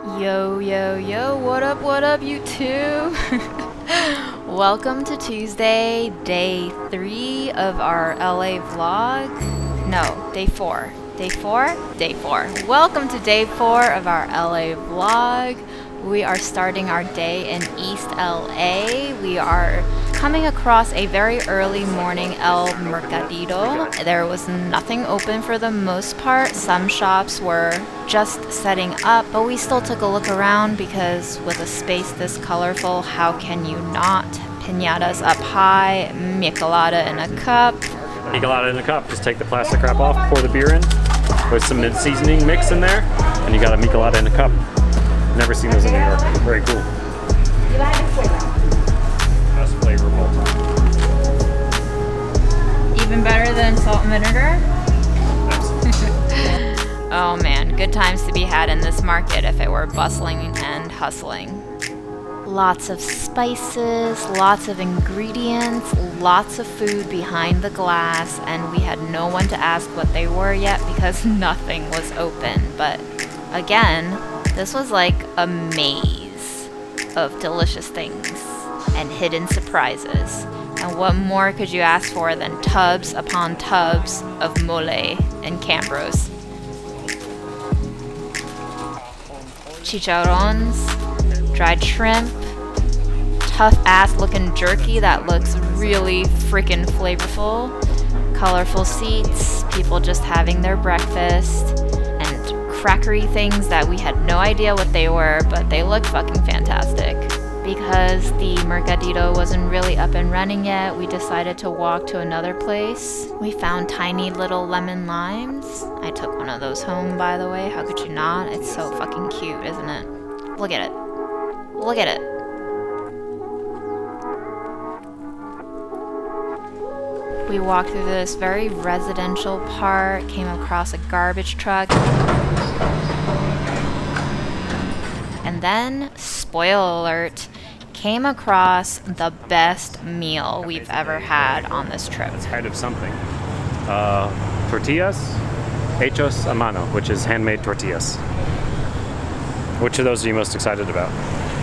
Yo, yo, yo, what up, you two? Welcome to Tuesday, day 3 of our LA vlog. No, day 4. Day 4? Day 4. Welcome to day 4 of our LA vlog. We are starting our day in East LA. We are coming across a very early morning El Mercadito. There was nothing open for the most part. Some shops were just setting up, but we still took a look around because with a space this colorful, how can you not? Piñatas up high, michelada in a cup. Michelada in a cup. Just take the plastic wrap off, pour the beer in, with some mint-seasoning mix in there, and you got a michelada in a cup. Never seen those in New York. Very cool. Best flavor of all time. Even better than salt and vinegar? Oh man, good times to be had in this market if it were bustling and hustling. Lots of spices, lots of ingredients, lots of food behind the glass, and we had no one to ask what they were yet because nothing was open. But again, this was like a maze of delicious things and hidden surprises. And what more could you ask for than tubs upon tubs of mole and Cambros? Chicharrones, dried shrimp, tough ass looking jerky that looks really freaking flavorful, colorful seats, people just having their breakfast, and crackery things that we had no idea what they were, but they looked fucking fantastic. Because the Mercadito wasn't really up and running yet, we decided to walk to another place. We found tiny little lemon limes. I took one of those home, by the way. How could you not? It's so fucking cute, isn't it? Look at it. Look at it. We walked through this very residential part, came across a garbage truck. And then, spoiler alert, came across the best meal we've ever had on this trip. It's kind of something. Tortillas hechos a mano, which is handmade tortillas. Which of those are you most excited about?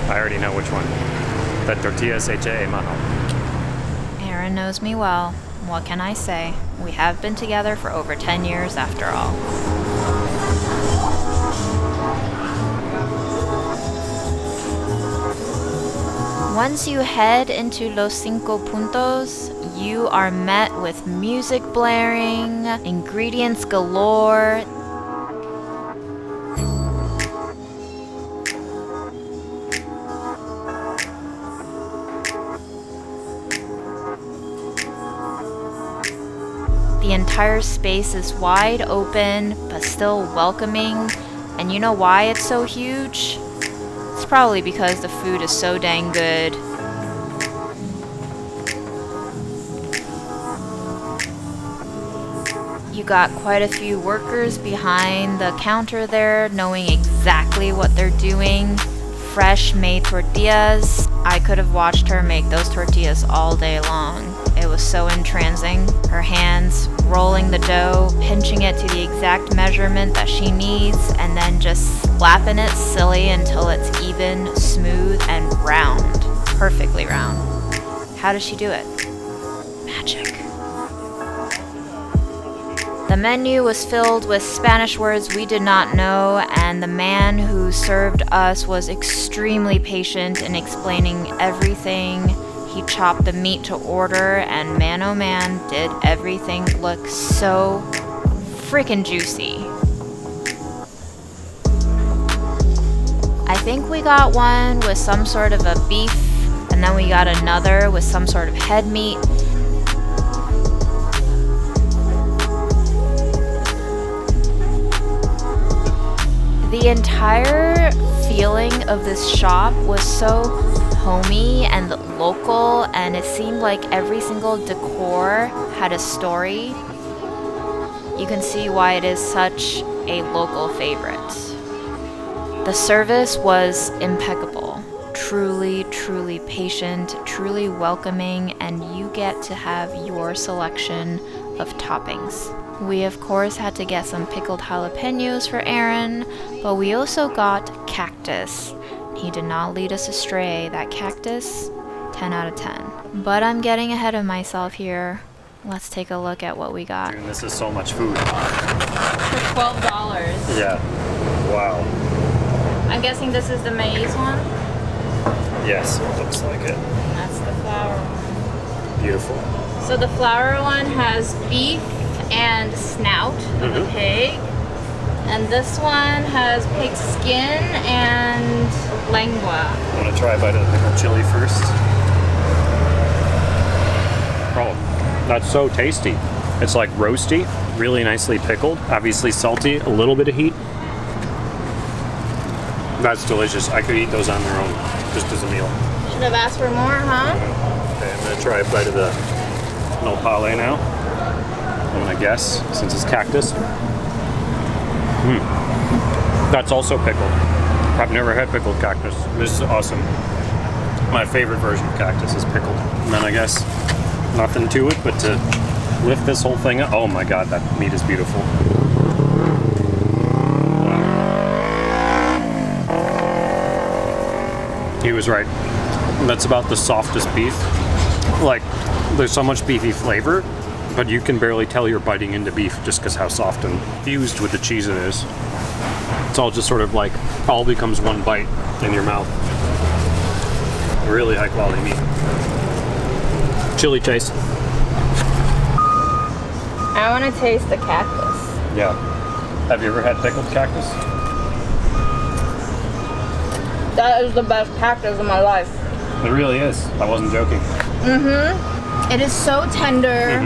I already know which one. The tortillas hechas a mano. Aaron knows me well. What can I say? We have been together for over 10 years after all. Once you head into Los Cinco Puntos, you are met with music blaring, ingredients galore. The entire space is wide open, but still welcoming. And you know why it's so huge? It's probably because the food is so dang good. You got quite a few workers behind the counter there, knowing exactly what they're doing. Fresh made tortillas. I could have watched her make those tortillas all day long. It was so entrancing. Her hands rolling the dough, pinching it to the exact measurement that she needs, and then just slapping it silly until it's even, smooth, and round. Perfectly round. How does she do it? Magic. The menu was filled with Spanish words we did not know, and the man who served us was extremely patient in explaining everything. He chopped the meat to order, and man oh man, did everything look so freaking juicy. I think we got one with some sort of a beef, and then we got another with some sort of head meat. The entire feeling of this shop was so homey and local, and it seemed like every single decor had a story. You can see why it is such a local favorite. The service was impeccable. Truly, truly patient, truly welcoming, and you get to have your selection of toppings. We of course had to get some pickled jalapenos for Aaron, but we also got cactus. He did not lead us astray. That cactus, 10 out of 10. But I'm getting ahead of myself here. Let's take a look at what we got. Dude, this is so much food. For $12. Yeah. Wow. I'm guessing this is the maize one? Yes, looks like it. That's the flour one. Beautiful. So the flour one has beef and snout of the pig. And this one has pig skin and lengua. I'm gonna try a bite of the pickled chili first. Oh, that's so tasty. It's like roasty, really nicely pickled, obviously salty, a little bit of heat. That's delicious. I could eat those on their own, just as a meal. Should have asked for more, huh? Okay, I'm gonna try a bite of the nopale now. I'm gonna guess, since it's cactus. That's also pickled. I've never had pickled cactus. This is awesome. My favorite version of cactus is pickled. And then I guess nothing to it but to lift this whole thing up. Oh my god, that meat is beautiful. He was right. That's about the softest beef. Like, there's so much beefy flavor, but you can barely tell you're biting into beef just because how soft and fused with the cheese it is. It's all just sort of like, all becomes one bite in your mouth. Really high quality meat. Chili chase. I want to taste the cactus. Yeah. Have you ever had pickled cactus? That is the best cactus in my life. It really is. I wasn't joking. It is so tender,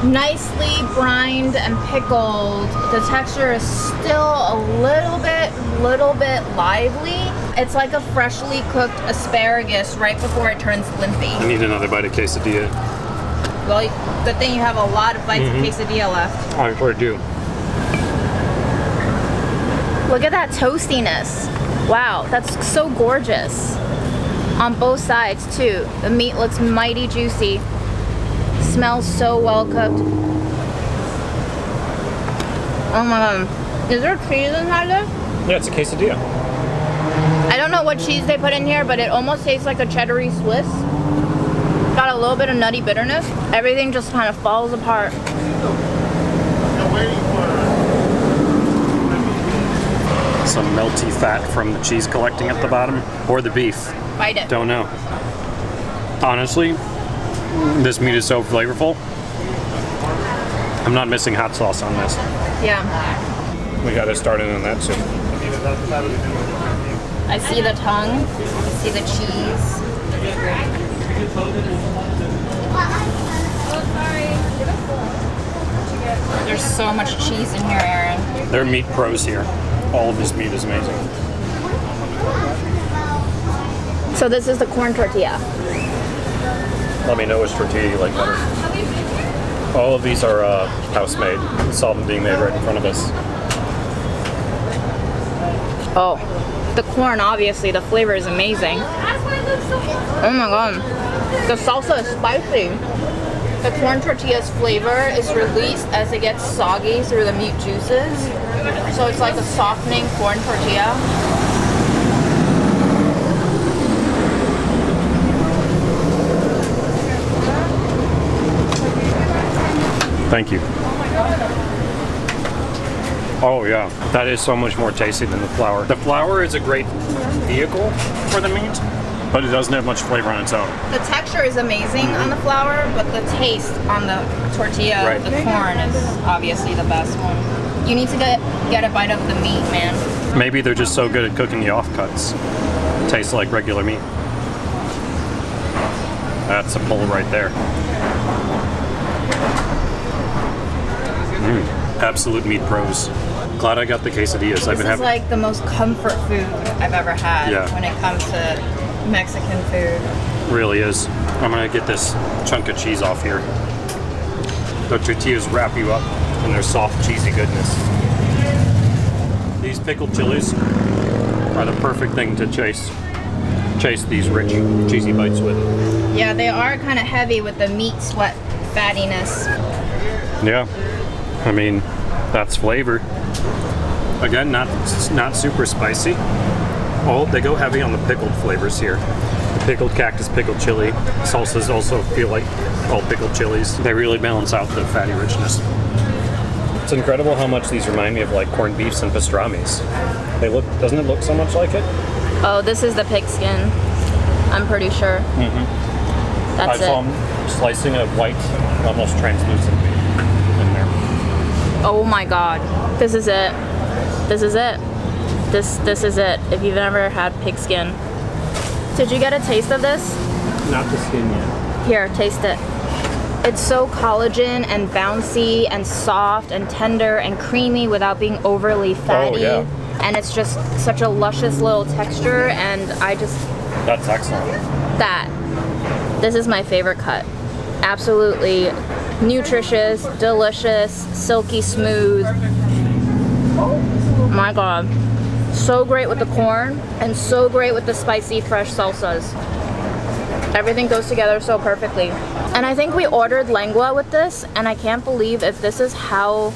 nicely brined and pickled. The texture is still a little bit lively. It's like a freshly cooked asparagus right before it turns limpy. I need another bite of quesadilla. Well, good thing you have a lot of bites of quesadilla left. I sure do. Look at that toastiness. Wow, that's so gorgeous. On both sides too. The meat looks mighty juicy. Smells so well cooked. Oh my god. Is there cheese inside this? Yeah, it's a quesadilla. I don't know what cheese they put in here, but it almost tastes like a cheddar-y Swiss. Got a little bit of nutty bitterness. Everything just kind of falls apart. Some melty fat from the cheese collecting at the bottom, or the beef. Bite it. Don't know. Honestly, this meat is so flavorful. I'm not missing hot sauce on this. Yeah. We gotta start in on that soup. I see the tongue. I see the cheese. There's so much cheese in here, Aaron. They're meat pros here. All of this meat is amazing. So this is the corn tortilla. Let me know which tortilla you like better. All of these are house-made. We saw them being made right in front of us. Oh, the corn, obviously, the flavor is amazing. Oh my god. The salsa is spicy. The corn tortilla's flavor is released as it gets soggy through the meat juices. So it's like a softening corn tortilla. Thank you. Oh yeah, that is so much more tasty than the flour. The flour is a great vehicle for the meat, but it doesn't have much flavor on its own. The texture is amazing on the flour, but the taste on the tortilla, the corn, is obviously the best one. You need to get a bite of the meat, man. Maybe they're just so good at cooking the offcuts. It tastes like regular meat. That's a pull right there. Absolute meat pros. Glad I got the quesadillas. This is like the most comfort food I've ever had when it comes to Mexican food. Really is. I'm gonna get this chunk of cheese off here. The tortillas wrap you up in their soft, cheesy goodness. These pickled chilies are the perfect thing to chase these rich, cheesy bites with. Yeah, they are kind of heavy with the meat sweat fattiness. Yeah, I mean, that's flavor. Again, not super spicy. Oh, they go heavy on the pickled flavors here. The pickled cactus, pickled chili. Salsas also feel like all pickled chilies. They really balance out the fatty richness. It's incredible how much these remind me of like corned beefs and pastrami's. Doesn't it look so much like it? Oh, this is the pig skin. I'm pretty sure. Mm-hmm. That's I saw them slicing a white, almost translucent beef in there. Oh my god. This is it. This is it. This is it. If you've never had pig skin. Did you get a taste of this? Not the skin yet. Here, taste it. It's so collagen and bouncy and soft and tender and creamy without being overly fatty. Oh, yeah. And it's just such a luscious little texture, and That's excellent. This is my favorite cut. Absolutely nutritious, delicious, silky smooth. My god. So great with the corn and so great with the spicy fresh salsas. Everything goes together so perfectly. And I think we ordered lengua with this, and I can't believe if this is how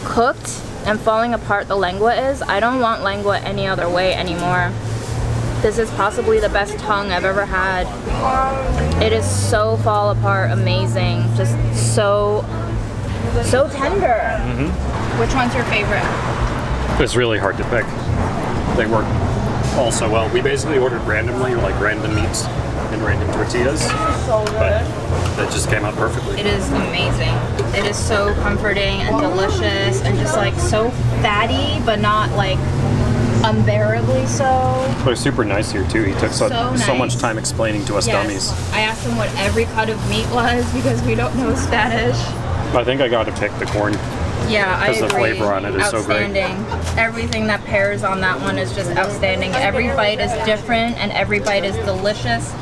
cooked and falling apart the lengua is. I don't want lengua any other way anymore. This is possibly the best tongue I've ever had. It is so fall apart amazing. Just so tender. Mm-hmm. Which one's your favorite? It's really hard to pick. They work all so well. We basically ordered randomly, like random meats and random tortillas. So good. But that just came out perfectly. It is amazing. It is so comforting and delicious and just like so fatty, but not like unbearably so. They're super nice here too. He took so nice. much time explaining to us dummies. I asked him what every cut of meat was because we don't know Spanish. I think I got to pick the corn. Yeah, I agree. Because the flavor on it is so great. Outstanding. Everything that pairs on that one is just outstanding. Every bite is different and every bite is delicious,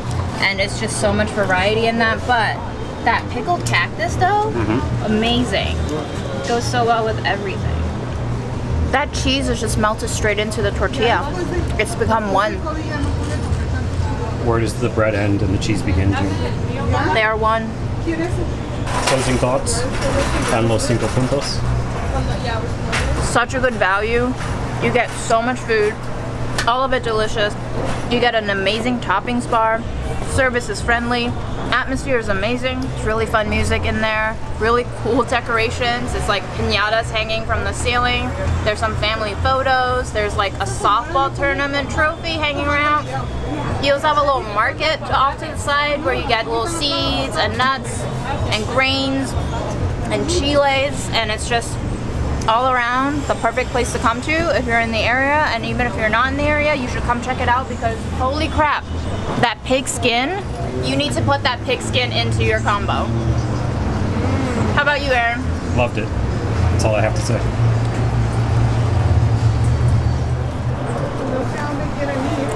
and it's just so much variety in that. But that pickled cactus though, amazing. Goes so well with everything. That cheese is just melted straight into the tortilla. It's become one. Where does the bread end and the cheese begin, June? They are one. Closing thoughts on Los Cinco Puntos? Such a good value. You get so much food. All of it delicious. You get an amazing toppings bar. Service is friendly. Atmosphere is amazing. It's really fun music in there. Really cool decorations. It's like piñatas hanging from the ceiling. There's some family photos. There's like a softball tournament trophy hanging around. You also have a little market off to the side where you get little seeds and nuts and grains and chiles, and it's just all around the perfect place to come to if you're in the area. And even if you're not in the area, you should come check it out because holy crap, that pig skin, you need to put that pig skin into your combo. How about you, Aaron? Loved it. That's all I have to say.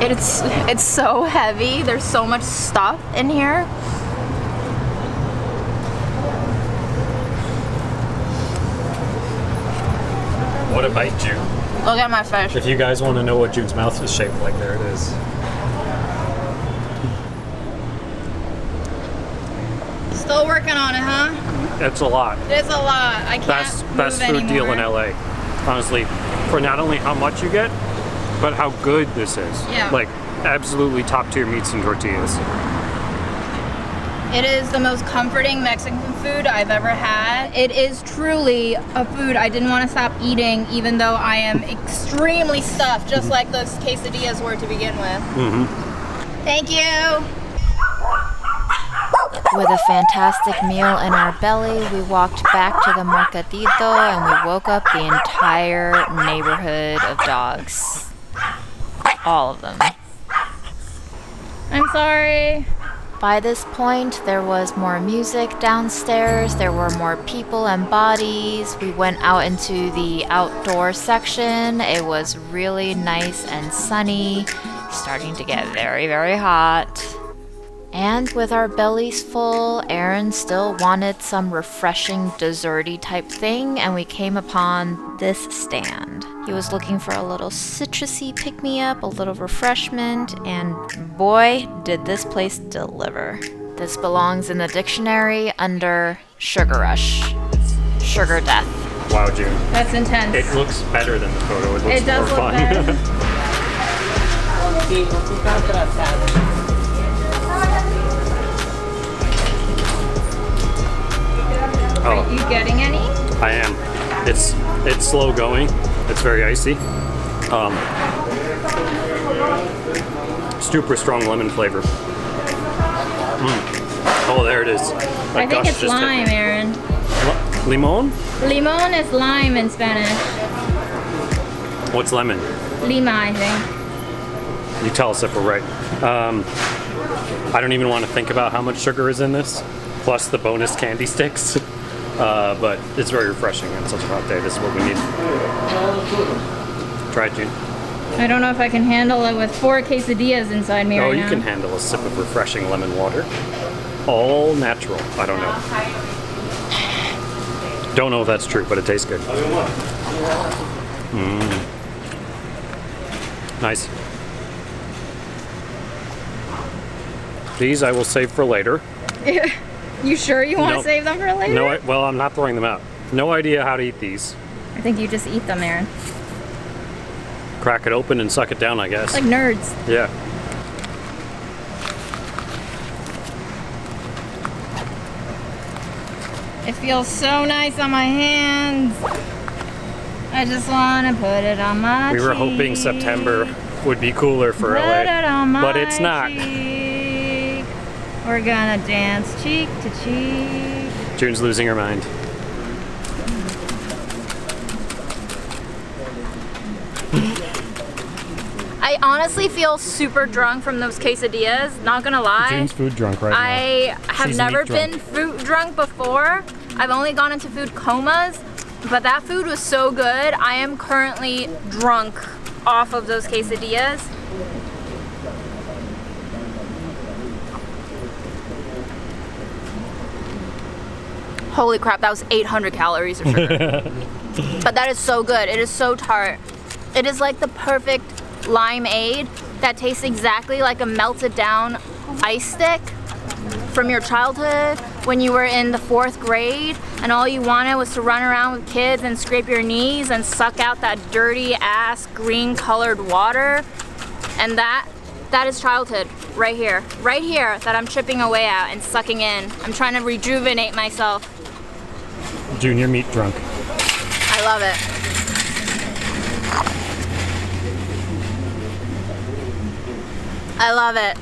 It's so heavy. There's so much stuff in here. What a bite, June. Look at my fish. If you guys want to know what June's mouth is shaped like, there it is. Still working on it, huh? It's a lot. It's a lot. I can't Best food deal in LA. Honestly, for not only how much you get, but how good this is. Yeah. Like, absolutely top tier meats and tortillas. It is the most comforting Mexican food I've ever had. It is truly a food I didn't want to stop eating, even though I am extremely stuffed, just like those quesadillas were to begin with. Thank you. With a fantastic meal in our belly, we walked back to the Mercadito and we woke up the entire neighborhood of dogs. All of them. I'm sorry. By this point, there was more music downstairs, there were more people and bodies. We went out into the outdoor section. It was really nice and sunny, starting to get very, very hot. And with our bellies full, Aaron still wanted some refreshing desserty type thing, and we came upon this stand. He was looking for a little citrusy pick-me-up, a little refreshment, and boy, did this place deliver. This belongs in the dictionary under sugar rush. Sugar death. Wow, June. That's intense. It looks better than the photo. It looks It does more look fun. better. Are you getting any? I am. It's slow going. It's very icy. Super strong lemon flavor. Oh, there it is. I think it's lime, Aaron. Limon? Limon is lime in Spanish. What's lemon? Lima, I think. You tell us if we're right. I don't even want to think about how much sugar is in this, plus the bonus candy sticks. But it's very refreshing on such a hot day. This is what we need. Try it, June. I don't know if I can handle it with 4 quesadillas inside me right now. Oh, you can handle a sip of refreshing lemon water. All natural. I don't know. Don't know if that's true, but it tastes good. Nice. These I will save for later. You sure you want to save them for later? No, well, I'm not throwing them out. No idea how to eat these. I think you just eat them, Aaron. Crack it open and suck it down, I guess. Like nerds. Yeah. It feels so nice on my hands. I just want to put it on my We were hoping September would be cooler for LA, but it's not. Cheek. We're gonna dance cheek to cheek. June's losing her mind. I honestly feel super drunk from those quesadillas, not gonna lie. June's food drunk right now. I have She's never meat drunk. been food drunk before. I've only gone into food comas, but that food was so good. I am currently drunk off of those quesadillas. Holy crap, that was 800 calories of sugar. But that is so good. It is so tart. It is like the perfect limeade that tastes exactly like a melted down ice stick from your childhood when you were in the 4th grade and all you wanted was to run around with kids and scrape your knees and suck out that dirty ass green colored water. And that is childhood right here that I'm chipping away at and sucking in. I'm trying to rejuvenate myself. June, you're meat drunk. I love it. I love it.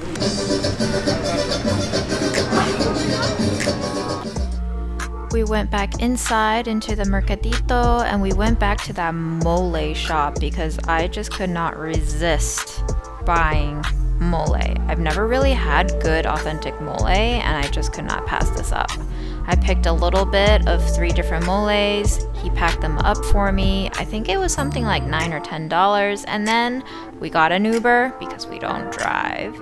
We went back inside into the Mercadito and we went back to that mole shop because I just could not resist buying mole. I've never really had good authentic mole and I just could not pass this up. I picked a little bit of 3 different moles. He packed them up for me. I think it was something like $9 or $10. And then we got an Uber because we don't drive.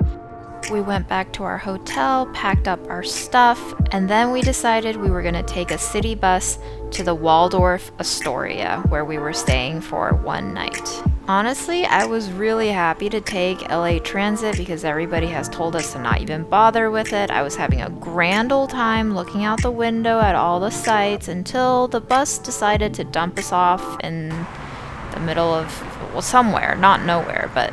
We went back to our hotel, packed up our stuff, and then we decided we were going to take a city bus to the Waldorf Astoria, where we were staying for one night. Honestly, I was really happy to take LA Transit because everybody has told us to not even bother with it. I was having a grand old time looking out the window at all the sights until the bus decided to dump us off in the middle of, well, somewhere, not nowhere, but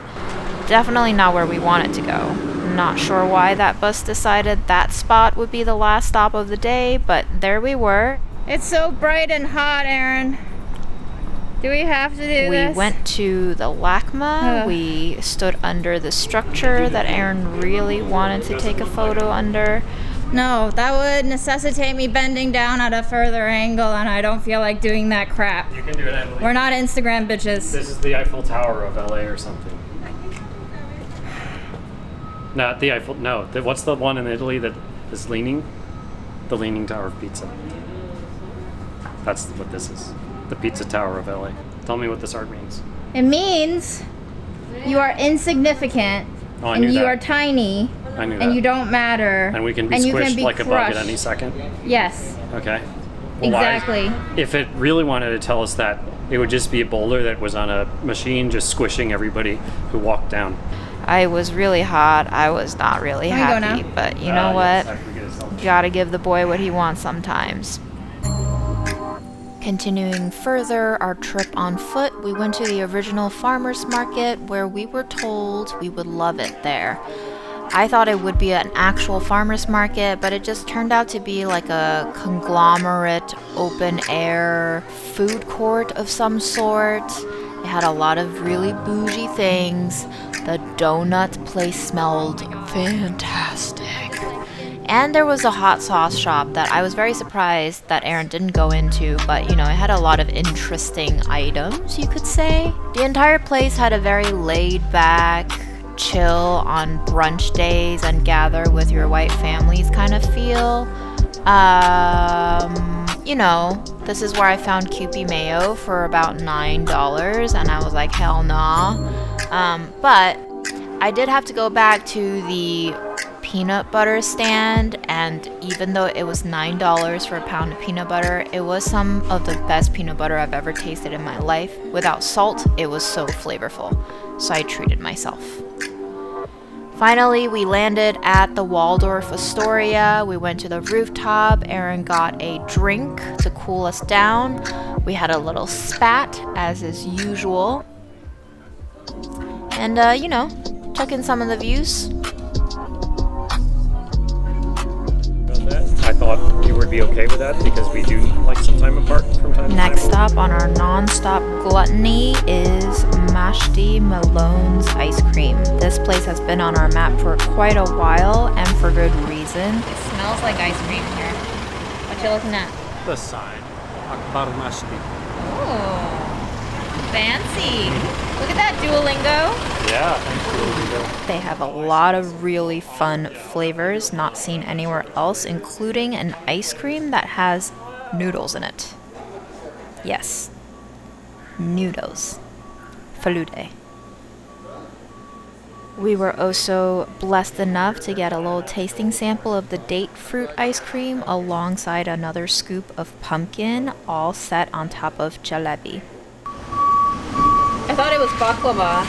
definitely not where we wanted to go. Not sure why that bus decided that spot would be the last stop of the day, but there we were. It's so bright and hot, Aaron. Do we have to do this? We went to the LACMA. We stood under the structure that Aaron really wanted to take a photo under. No, that would necessitate me bending down at a further angle, and I don't feel like doing that crap. You can do it, Emily. We're not Instagram bitches. This is the Eiffel Tower of LA or something. Not the Eiffel, no. What's the one in Italy that is leaning? The Leaning Tower of Pizza. That's what this is. The Pizza Tower of LA. Tell me what this art means. It means you are insignificant, and you are tiny, I knew and that. you don't matter, And we can be and you squished can be like a bug crushed. at any second? Yes. Okay. Well, Exactly. If it really wanted to tell us that, it would just be a boulder that was on a machine just squishing everybody who walked down. I was really hot. I was not really happy, but you know what? Yes, You gotta give the boy what he wants sometimes. Continuing further our trip on foot, we went to the original farmer's market where we were told we would love it there. I thought it would be an actual farmer's market, but it just turned out to be like a conglomerate, open-air food court of some sort. It had a lot of really bougie things. The donut place smelled fantastic. And there was a hot sauce shop that I was very surprised that Aaron didn't go into, but it had a lot of interesting items, you could say. The entire place had a very laid-back, chill on brunch days and gather with your white families kind of feel. This is where I found Kewpie mayo for about $9, and I was like, hell nah. But I did have to go back to the peanut butter stand, and even though it was $9 for a pound of peanut butter, it was some of the best peanut butter I've ever tasted in my life. Without salt, it was so flavorful, so I treated myself. Finally, we landed at the Waldorf Astoria. We went to the rooftop. Aaron got a drink to cool us down. We had a little spat, as is usual. And, took in some of the views. I thought you would be okay with that because we do like some time apart from time to time. Next stop on our non-stop gluttony is Mashti Malone's ice cream. This place has been on our map for quite a while, and for good reason. It smells like ice cream here. What you looking at? The sign. Akbar Mashti. Oh, fancy. Look at that, Duolingo. Yeah, thanks Duolingo. They have a lot of really fun flavors not seen anywhere else, including an ice cream that has noodles in it. Yes, noodles. Falude. We were also blessed enough to get a little tasting sample of the date fruit ice cream alongside another scoop of pumpkin, all set on top of jalebi. I thought it was baklava.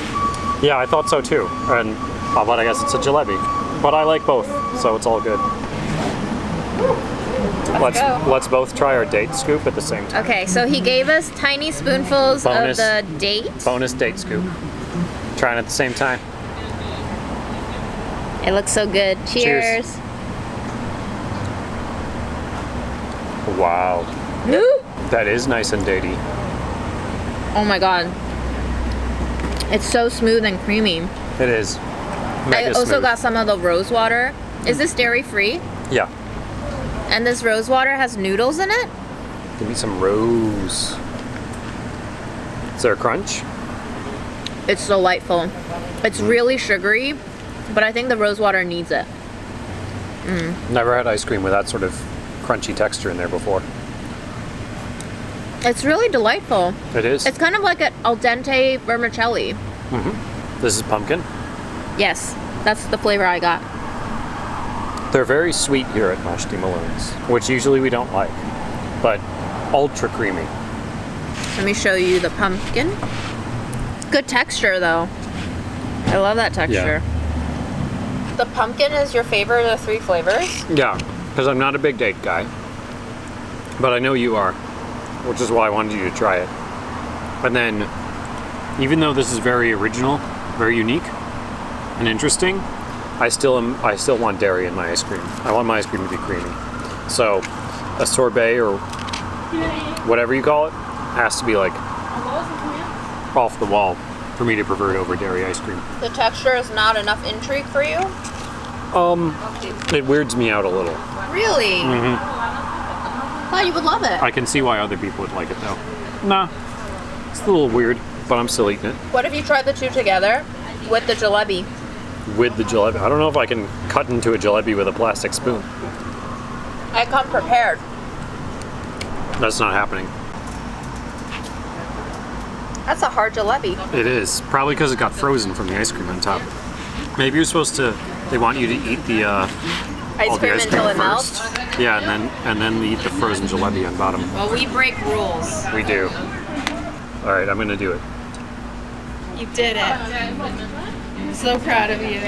Yeah, I thought so too. And but I guess it's a jalebi. But I like both, so it's all good. Let's both try our date scoop at the same time. Okay, so he gave us tiny spoonfuls of the date. Bonus date scoop. Trying at the same time. It looks so good. Cheers. Wow. Woo! That is nice and datey. Oh my god. It's so smooth and creamy. It is. I also got some of the rose water. Is this dairy free? Yeah. And this rose water has noodles in it? Give me some rose. Is there a crunch? It's delightful. It's really sugary, but I think the rose water needs it. Never had ice cream with that sort of crunchy texture in there before. It's really delightful. It is. It's kind of like an al dente vermicelli. This is pumpkin. Yes, that's the flavor I got. They're very sweet here at Mashti Malone's, which usually we don't like, but ultra creamy. Let me show you the pumpkin. Good texture though. I love that texture. Yeah. The pumpkin is your favorite of the three flavors? Yeah, because I'm not a big date guy, but I know you are, which is why I wanted you to try it. And then, even though this is very original, very unique, and interesting, I still want dairy in my ice cream. I want my ice cream to be creamy. So, a sorbet or whatever you call it has to be like off the wall for me to prefer it over dairy ice cream. The texture is not enough intrigue for you? It weirds me out a little. Really? Thought you would love it. I can see why other people would like it though. Nah, it's a little weird, but I'm still eating it. What if you tried the two together with the jalebi? With the jalebi? I don't know if I can cut into a jalebi with a plastic spoon. I come prepared. That's not happening. That's a hard jalebi. It is. Probably because it got frozen from the ice cream on top. Maybe you're supposed to, they want you to eat the ice cream until it melts? Yeah, and then eat the frozen jalebi on bottom. Well, we break rules. We do. All right, I'm gonna do it. You did it. I'm so proud of you.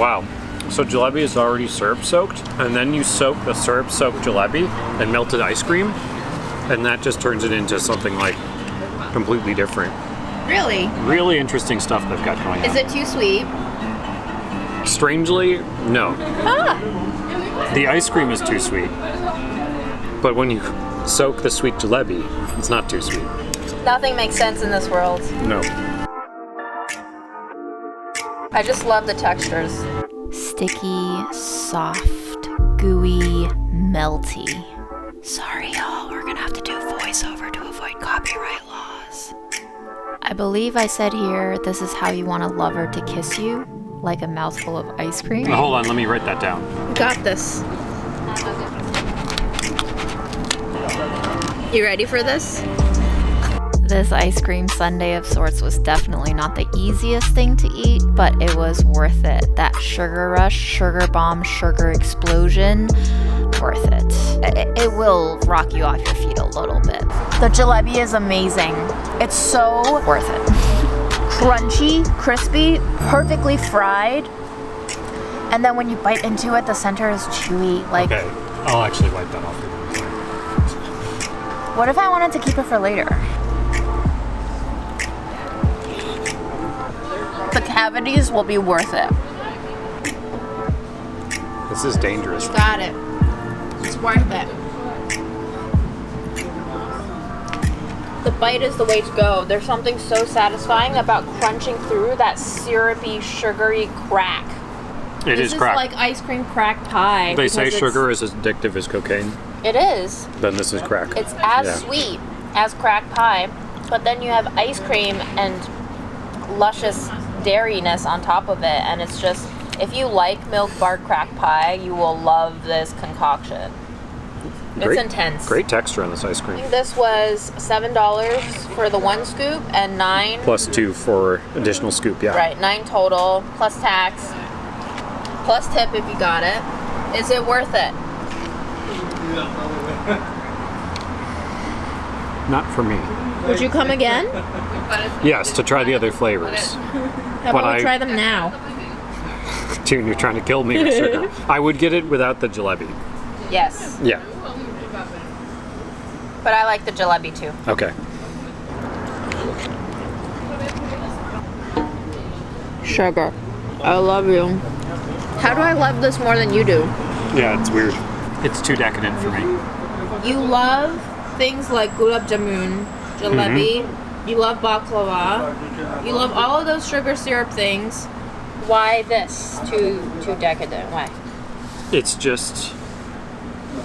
Wow. So jalebi is already syrup soaked, and then you soak the syrup soaked jalebi in melted ice cream, and that just turns it into something like completely different. Really? Really interesting stuff they've got going on. Is it too sweet? Strangely, no. Ah! The ice cream is too sweet. But when you soak the sweet jalebi, it's not too sweet. Nothing makes sense in this world. No. I just love the textures. Sticky, soft, gooey, melty. Sorry, y'all, we're gonna have to do voiceover to avoid copyright laws. I believe I said here, this is how you want a lover to kiss you, like a mouthful of ice cream. Now, hold on, let me write that down. Got this. You ready for this? This ice cream sundae of sorts was definitely not the easiest thing to eat, but it was worth it. That sugar rush, sugar bomb, sugar explosion, worth it. It will rock you off your feet a little bit. The jalebi is amazing. It's so worth it. Crunchy, crispy, perfectly fried. And then when you bite into it, the center is chewy. Like, okay, I'll actually wipe that off. What if I wanted to keep it for later? The cavities will be worth it. This is dangerous. Got it. It's worth it. The bite is the way to go. There's something so satisfying about crunching through that syrupy, sugary crack. It is crack. This is like ice cream crack pie. They say sugar is as addictive as cocaine. It is. Then this is crack. It's as sweet as crack pie, but then you have ice cream and luscious dairiness on top of it, and it's just, if you like milk bar crack pie, you will love this concoction. It's intense. Great texture on this ice I cream. think this was $7 for the one scoop and $9 Plus 2 for additional scoop, yeah. Right, $9 total, plus tax, plus tip if you got it. Is it worth it? Not for me. Would you come again? Yes, to try the other flavors. How about we try them now? Dude, you're trying to kill me with sugar. I would get it without the jalebi. Yes. Yeah. But I like the jalebi too. Okay. Sugar, I love you. How do I love this more than you do? Yeah, it's weird. It's too decadent for me. You love things like gulab jamun, jalebi, you love baklava, you love all of those sugar syrup things. Why this? Too decadent. Why? It's just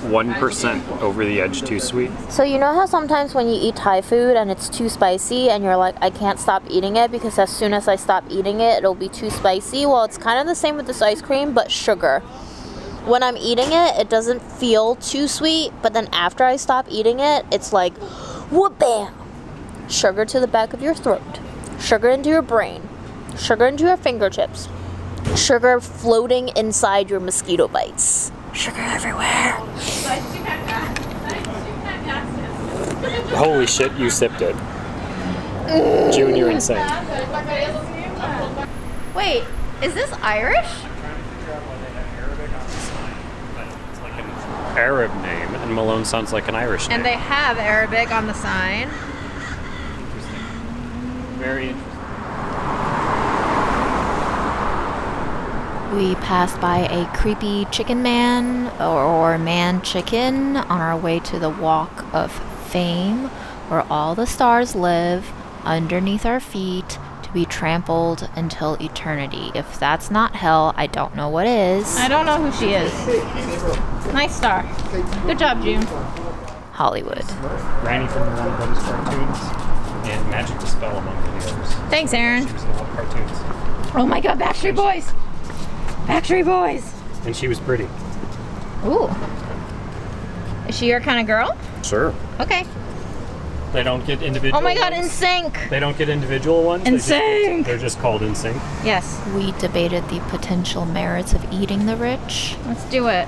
1% over the edge too sweet. So you know how sometimes when you eat Thai food and it's too spicy and you're like, I can't stop eating it because as soon as I stop eating it, it'll be too spicy? Well, it's kind of the same with this ice cream, but sugar. When I'm eating it, it doesn't feel too sweet, but then after I stop eating it, it's like, whoop bam! Sugar to the back of your throat. Sugar into your brain. Sugar into your fingertips. Sugar floating inside your mosquito bites. Sugar everywhere. Holy shit, you sipped it. June, you're insane. Wait, is this Irish? It's like an Arab name, and Malone sounds like an Irish name. And they have Arabic on the sign. Interesting. Very interesting. We passed by a creepy chicken man or man chicken on our way to the Walk of Fame, where all the stars live underneath our feet to be trampled until eternity. If that's not hell, I don't know what is. I don't know who she is. Nice star. Good job, June. Hollywood. Granny from the Warner Brothers cartoons and Magic the Spell among the others. Thanks, Aaron. She was in a lot of cartoons. Oh my god, Backstreet Boys! Backstreet Boys! And she was pretty. Ooh. Is she your kind of girl? Sure. Okay. They don't get individual Oh my god, ones. In Sync! They don't get individual ones. In Sync! They're just called In Sync. Yes. We debated the potential merits of eating the rich. Let's do it.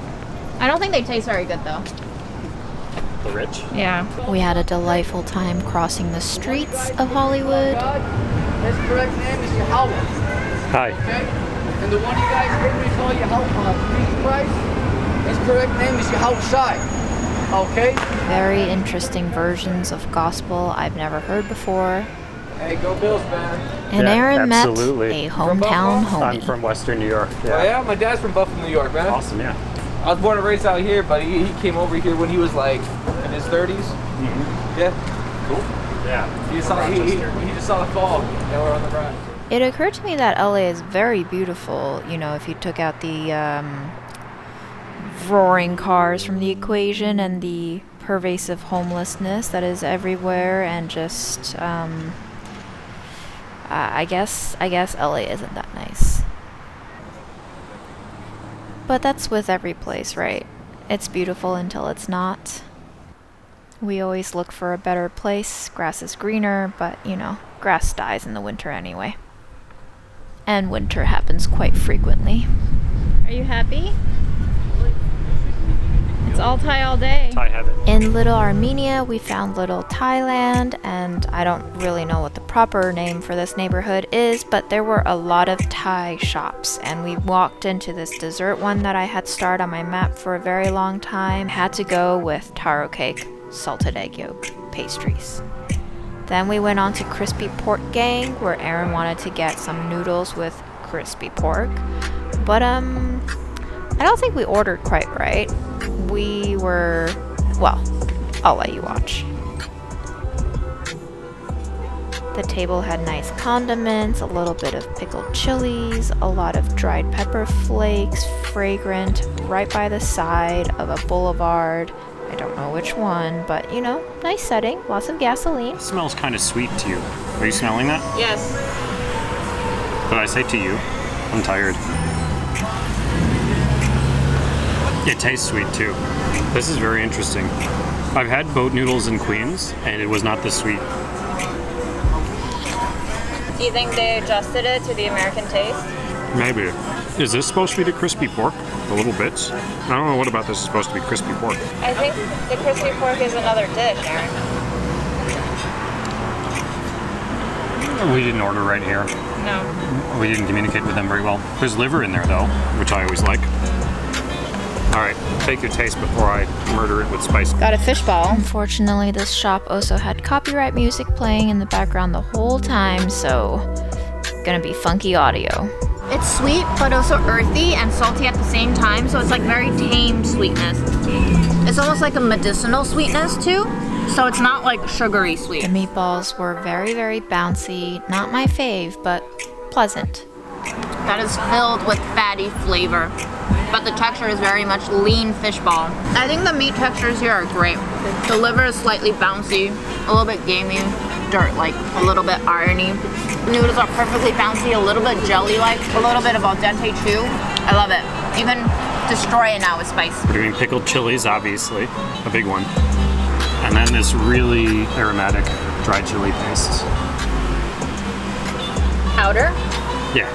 I don't think they taste very good though. The rich? Yeah. We had a delightful time crossing the streets of Hollywood. His correct name is Yahweh. Hi. Okay? And the one you guys heard me call Yahweh, Priest, his correct name is Yahweh Shai. Okay. Very interesting versions of gospel I've never heard before. Hey, go Bills, man. And Yeah, Aaron absolutely. met a hometown Buffalo? I'm homie. from Western New York. Oh, yeah, my dad's from Buffalo, New York, man. Awesome, yeah. I was born and raised out here, but he came over here when he was like in his 30s. Yeah. Cool. Yeah. He just saw the fall. Now we're on the ride. It occurred to me that LA is very beautiful, you know, if you took out the roaring cars from the equation and the pervasive homelessness that is everywhere, and just I guess LA isn't that nice. But that's with every place, right? It's beautiful until it's not. We always look for a better place. Grass is greener, but you know, grass dies in the winter anyway. And winter happens quite frequently. Are you happy? It's all Thai all day. Thai heaven. In Little Armenia, we found Little Thailand, and I don't really know what the proper name for this neighborhood is, but there were a lot of Thai shops, and we walked into this dessert one that I had starred on my map for a very long time. Had to go with taro cake, salted egg yolk, pastries. Then we went on to Crispy Pork Gang, where Aaron wanted to get some noodles with crispy pork, but I don't think we ordered quite right. We were, well, I'll let you watch. The table had nice condiments, a little bit of pickled chilies, a lot of dried pepper flakes, fragrant, right by the side of a boulevard. I don't know which one, but you know, nice setting, lots of gasoline. It smells kind of sweet to you. Are you smelling that? Yes. Did I say to you? I'm tired. It tastes sweet too. This is very interesting. I've had boat noodles in Queens, and it was not this sweet. Do you think they adjusted it to the American taste? Maybe. Is this supposed to be the crispy pork? The little bits? I don't know what about this is supposed to be crispy pork. I think the crispy pork is another dish, Aaron. We didn't order right here. No. We didn't communicate with them very well. There's liver in there though, which I always like. All right, take your taste before I murder it with spice. Got a fishball. Unfortunately, this shop also had copyright music playing in the background the whole time, so gonna be funky audio. It's sweet, but also earthy and salty at the same time, so it's like very tame sweetness. It's almost like a medicinal sweetness too, so it's not like sugary sweet. The meatballs were very, very bouncy. Not my fave, but pleasant. That is filled with fatty flavor, but the texture is very much lean fishball. I think the meat textures here are great. The liver is slightly bouncy, a little bit gamey, dirt-like, a little bit irony. Noodles are perfectly bouncy, a little bit jelly-like, a little bit of al dente too. I love it. You can destroy it now with spice. We're doing pickled chilies, obviously, a big one. And then this really aromatic dried chili paste. Powder? Yeah.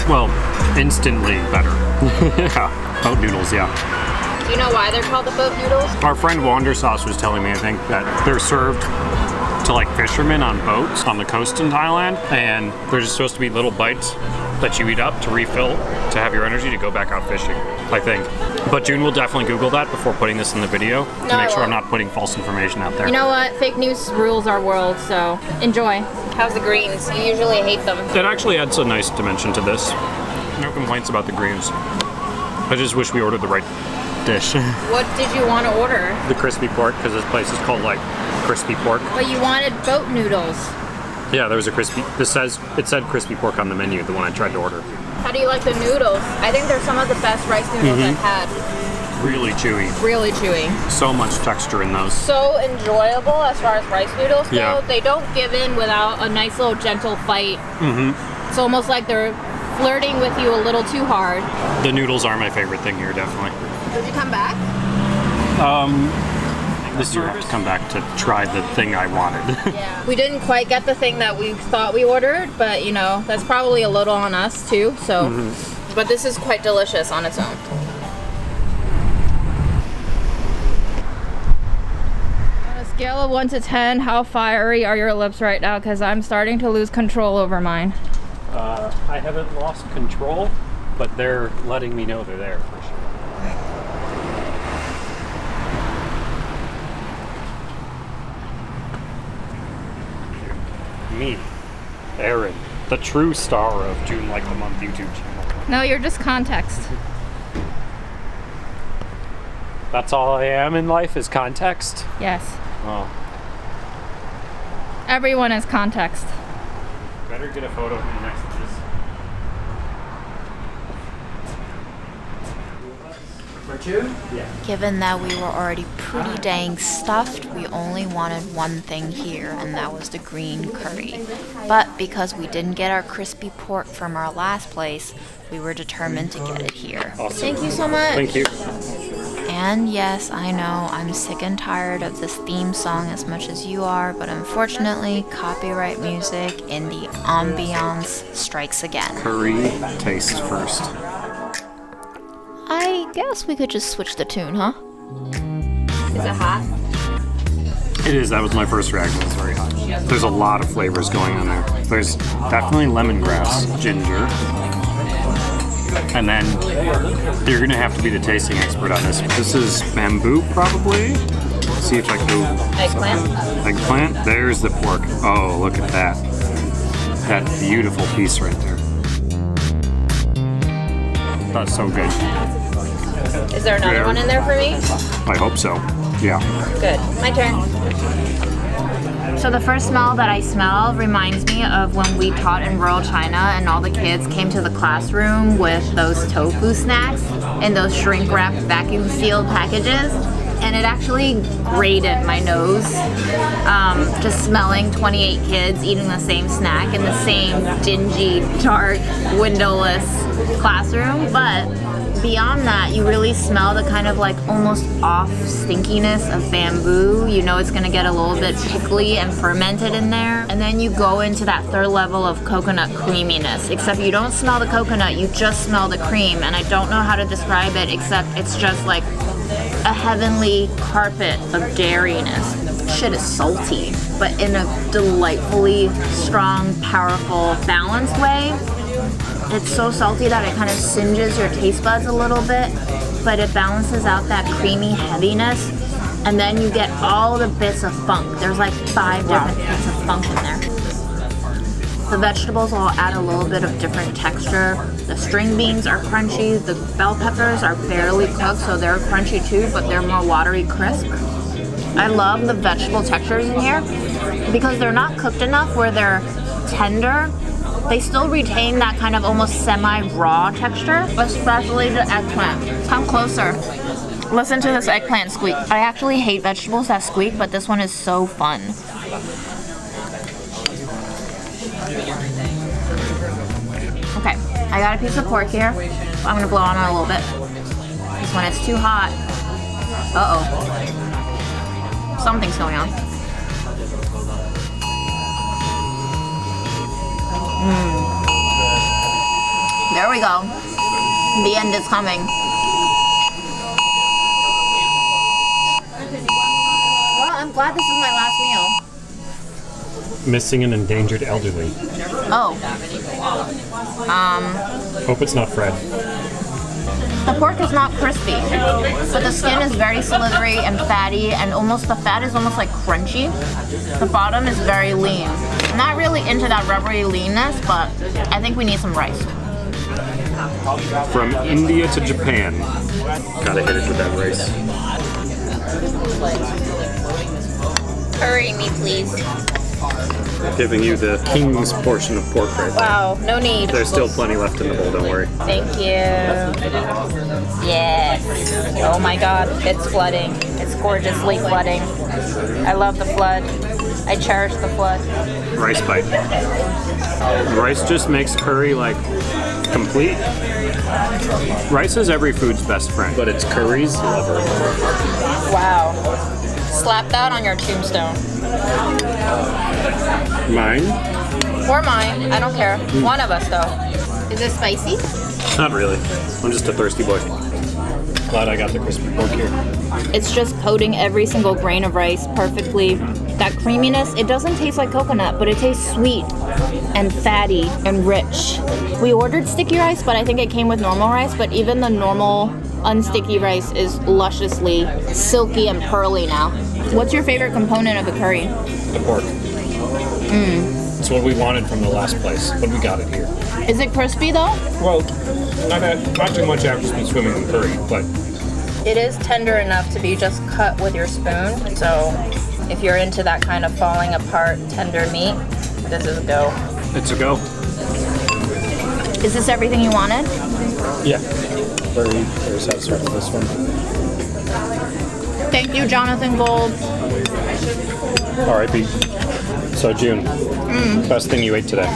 Well, instantly better. Yeah, boat noodles, yeah. Do you know why they're called the boat noodles? Our friend Wandersauce was telling me, I think, that they're served to like fishermen on boats on the coast in Thailand, and they're just supposed to be little bites that you eat up to refill to have your energy to go back out fishing, I think. But June will definitely Google that before putting this in the video to make sure I'm not putting false information out there. You know what? Fake news rules our world, so enjoy. How's the greens? You usually hate them. It actually adds a nice dimension to this. No complaints about the greens. I just wish we ordered the right dish. What did you want to order? The crispy pork, because this place is called like crispy pork. But you wanted boat noodles. Yeah, there was a crispy. It said crispy pork on the menu, the one I tried to order. How do you like the noodles? I think they're some of the best rice noodles I've had. Really chewy. Really chewy. So much texture in those. So enjoyable as far as rice noodles go. Yeah. They don't give in without a nice little gentle fight. It's almost like they're flirting with you a little too hard. The noodles are my favorite thing here, definitely. Did you come back? This year I have to come back to try the thing I wanted. Yeah. We didn't quite get the thing that we thought we ordered, but you know, that's probably a little on us too, so. But this is quite delicious on its own. On a scale of 1 to 10, how fiery are your lips right now? Because I'm starting to lose control over mine. I haven't lost control, but they're letting me know they're there for sure. me, Aaron, the true star of June Like the Month YouTube channel. No, you're just context. That's all I am in life is context? Yes. Oh. Everyone is context. Better get a photo of me next to this. For two? Yeah. Given that we were already pretty dang stuffed, we only wanted one thing here, and that was the green curry. But because we didn't get our crispy pork from our last place, we were determined to get it here. Awesome. Thank you so much. Thank you. And yes, I know, I'm sick and tired of this theme song as much as you are, but unfortunately, copyright music in the ambiance strikes again. Curry taste first. I guess we could just switch the tune, huh? Is it hot? It is. That was my first reaction. It's very hot. There's a lot of flavors going on there. There's definitely lemongrass, ginger, and then you're gonna have to be the tasting expert on this. This is bamboo, probably. See if I can. Eggplant? Eggplant. There's the pork. Oh, look at that. That beautiful piece right there. That's so good. Is there another one in there for me? I hope so. Yeah. Good. My turn. So the first smell that I smell reminds me of when we taught in rural China and all the kids came to the classroom with those tofu snacks in those shrink-wrapped vacuum sealed packages. And it actually grated my nose, just smelling 28 kids eating the same snack in the same dingy, dark, windowless classroom. But beyond that, you really smell the kind of like almost off stinkiness of bamboo. You know it's gonna get a little bit pickly and fermented in there. And then you go into that third level of coconut creaminess, except you don't smell the coconut, you just smell the cream. And I don't know how to describe it, except it's just like a heavenly carpet of dairiness. Shit is salty, but in a delightfully strong, powerful, balanced way. It's so salty that it kind of singes your taste buds a little bit, but it balances out that creamy heaviness, and then you get all the bits of funk. There's like 5 different bits of funk in there. The vegetables all add a little bit of different texture. The string beans are crunchy. The bell peppers are barely cooked, so they're crunchy too, but they're more watery crisp. I love the vegetable textures in here because they're not cooked enough where they're tender. They still retain that kind of almost semi-raw texture, especially the eggplant. Come closer. Listen to this eggplant squeak. I actually hate vegetables that squeak, but this one is so fun. Okay, I got a piece of pork here. I'm gonna blow on it a little bit. Because when it's too hot, uh-oh. Something's going on. There we go. The end is coming. Well, I'm glad this is my last meal. Missing an endangered elderly. Oh. Hope it's not Fred. The pork is not crispy, but the skin is very slithery and fatty, and almost the fat is almost like crunchy. The bottom is very lean. I'm not really into that rubbery leanness, but I think we need some rice. From India to Japan. Gotta hit it with that rice. Hurry me, please. Giving you the king's portion of pork right there. Wow, no need. There's still plenty left in the bowl, don't worry. Thank you. Yes. Oh my god, it's flooding. It's gorgeously flooding. I love the flood. I cherish the flood. Rice bite. Rice just makes curry like complete. Rice is every food's best friend, but it's curry's lover. Wow. Slap that on your tombstone. Mine? Or mine. I don't care. One of us, though. Is it spicy? Not really. I'm just a thirsty boy. Glad I got the crispy pork here. It's just coating every single grain of rice perfectly. That creaminess, it doesn't taste like coconut, but it tastes sweet and fatty and rich. We ordered sticky rice, but I think it came with normal rice, but even the normal unsticky rice is lusciously silky and pearly now. What's your favorite component of the curry? The pork. It's what we wanted from the last place, but we got it here. Is it crispy though? Well, not too much after been swimming in curry, but It is tender enough to be just cut with your spoon. So if you're into that kind of falling apart tender meat, this is a go. it's a go. Is this everything you wanted? Yeah. Very satisfied with this one. Thank you, Jonathan Gold. R.I.P. So June, best thing you ate today?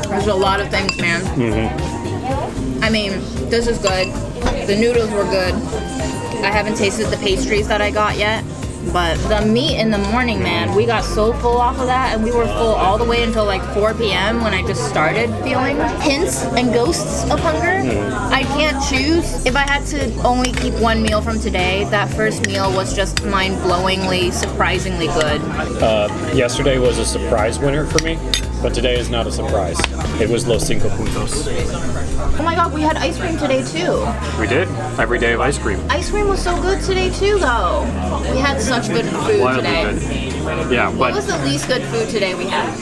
There's a lot of things, man. I mean, this is good. The noodles were good. I haven't tasted the pastries that I got yet. But the meat in the morning, man, we got so full off of that, and we were full all the way until like 4 p.m. when I just started feeling hints and ghosts of hunger. I can't choose. If I had to only keep one meal from today, that first meal was just mind-blowingly, surprisingly good. Yesterday was a surprise winner for me, but today is not a surprise. It was Los Cinco Puntos. Oh my god, we had ice cream today too. We did. Every day of ice cream. Ice cream was so good today too, though. We had such good food Wildly today. good. Yeah, What but was the least good food today we had?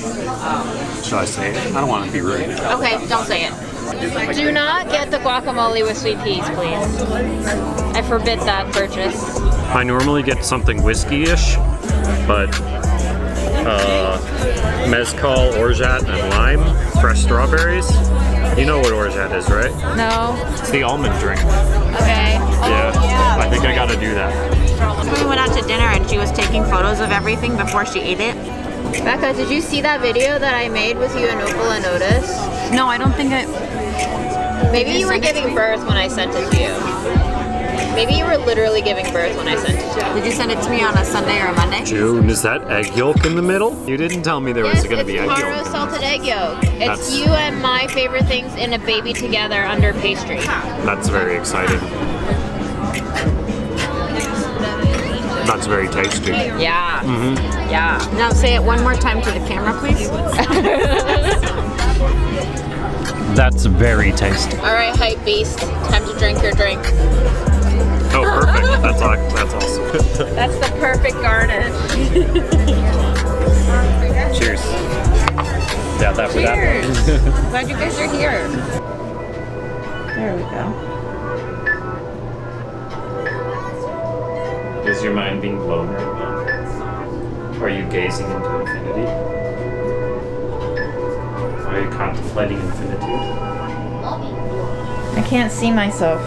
should I say it? I don't want to be rude. Okay, don't say it. Do not get the guacamole with sweet peas, please. I forbid that purchase. I normally get something whiskey-ish, but mezcal, orgeat, and lime, fresh strawberries. You know what orgeat is, right? No. It's the almond drink. Okay. Yeah. I think I gotta do that. We went out to dinner and she was taking photos of everything before she ate it. Becca, did you see that video that I made with you and Opal and Otis? No, I don't think it. Maybe you were giving birth when I sent it to you. Maybe you were literally giving birth when I sent it to you. Did you send it to me on a Sunday or a Monday? June, is that egg yolk in the middle? You didn't tell me there was gonna be egg It's yolk. Parma salted egg yolk. It's That's- you and my favorite things in a baby together under pastry. That's very exciting. That's very tasty. Yeah. Yeah. Now say it one more time to the camera, please. That's very tasty. All right, hype beast. Time to drink your drink. Oh, perfect. That's awesome. That's the perfect garnish. Cheers. Yeah, that for that. Cheers. Glad you guys are here. There we go. Is your mind being blown right now? Are you gazing into infinity? Are you contemplating infinitude? I can't see myself.